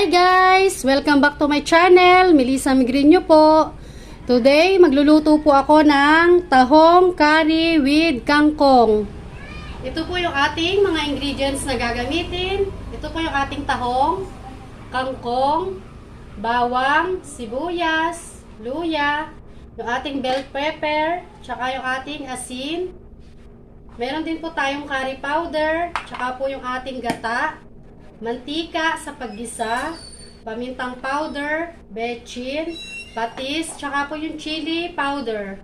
Hi guys! Welcome back to my channel, Migriño po. Today, magluluto po ako ng tahong curry with kangkong. Ito po yung ating mga ingredients na gagamitin. Ito po yung ating tahong, kangkong, bawang, sibuyas, luya, yung ating bell pepper, tsaka yung ating asin. Meron din po tayong curry powder, tsaka po yung ating gata, mantika sa paggisa, pamintang powder, vetsin, patis, tsaka po yung chili powder.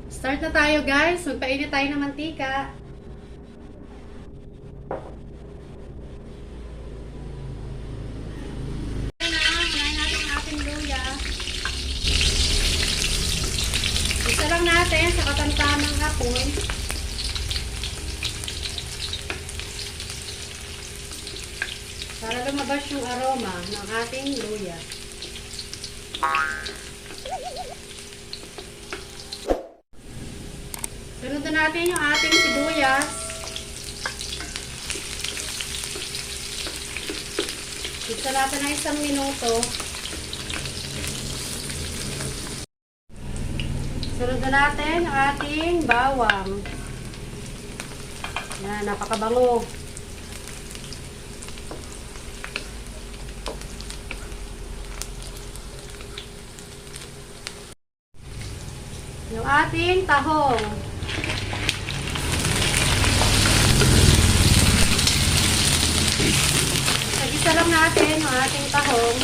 Start na tayo guys. Magpainit tayo ng mantika. Kunain natin ang ating luya. Isa lang natin sa katamtamang hapon. Para lumabas yung aroma ng ating luya. Sunod natin yung ating sibuyas. Isa natin na 1 minuto. Sunod natin yung ating bawang. Yan, napakabango. Yung ating tahong. Isa lang natin yung ating tahong.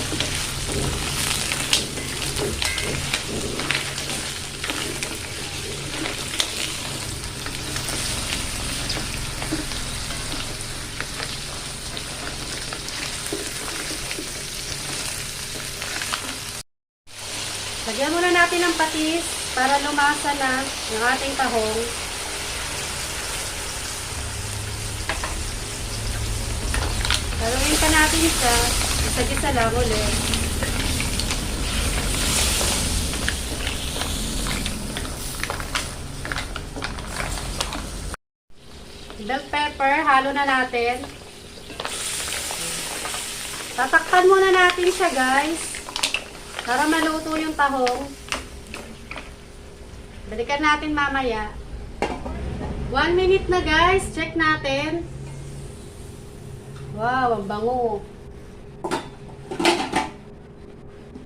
Lagyan muna natin ng patis para lumasa na yung ating tahong. Haluin pa natin siya. Isa-isa lang ulit. Bell pepper, halo na natin. Tatakpan muna natin siya guys. Para maluto yung tahong. Balikan natin mamaya. 1 minute na guys. Check natin. Wow, ang bango.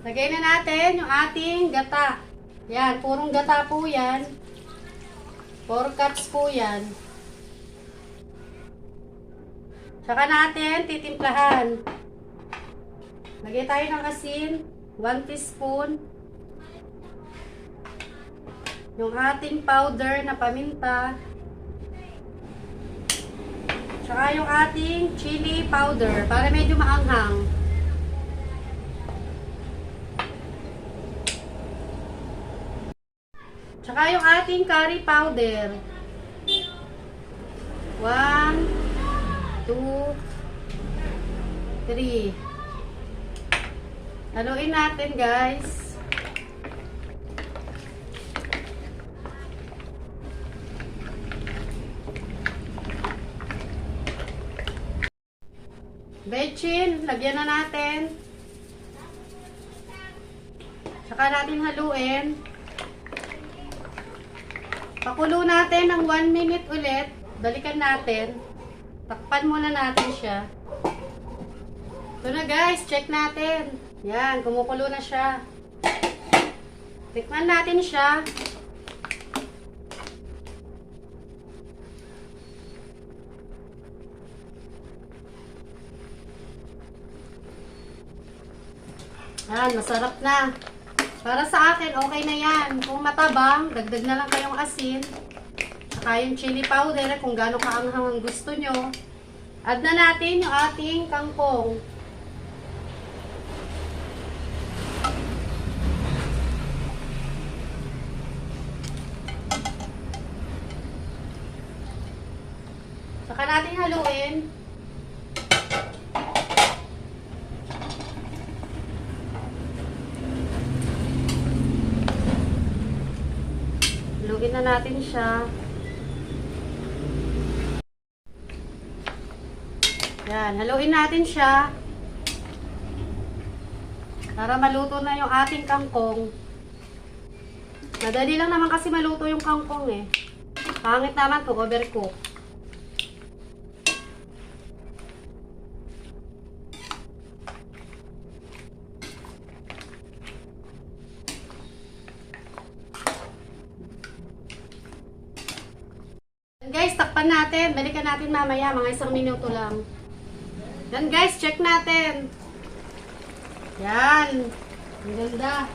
Lagay na natin yung ating gata. Yan, purong gata po yan. 4 cups po yan. Saka natin titimplahan. Lagay tayo ng asin. 1 teaspoon. Yung ating powder na paminta. Tsaka yung ating chili powder para medyo maanghang. Tsaka yung ating curry powder. 1, 2, 3. Haluin natin guys. Vetsin, lagyan na natin. Saka natin haluin. Pakulo natin ng 1 minute ulit. Balikan natin. Takpan muna natin siya. Ito na guys, check natin. Yan, kumukulo na siya. Tikman natin siya. Yan, masarap na. Para sa akin, okay na yan. Kung matabang, dagdag na lang kayong asin. Saka yung chili powder, kung gaano kaanghang ang gusto nyo. Add na natin yung ating kangkong. Saka natin haluin. Haluin na natin siya. Yan, haluin natin siya. Para maluto na yung ating kangkong. Madali lang naman kasi maluto yung kangkong eh. Pangit naman kung overcook. Guys, takpan natin. Balikan natin mamaya, mga 1 minuto lang. Yan guys, check natin. Yan. Ang ganda.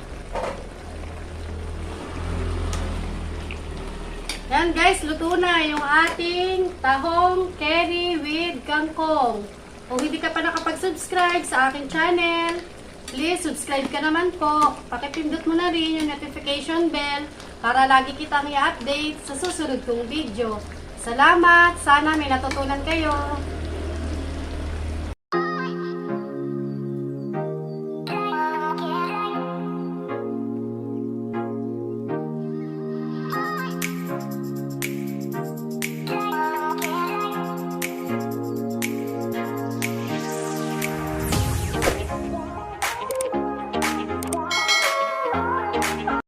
Yan guys, luto na yung ating tahong curry with kangkong. Kung hindi ka pa nakapag-subscribe sa aking channel, please subscribe ka naman po. Pakipindot mo na rin yung notification bell para lagi kitang i-update sa susunod kong video. Salamat! Sana may natutunan kayo.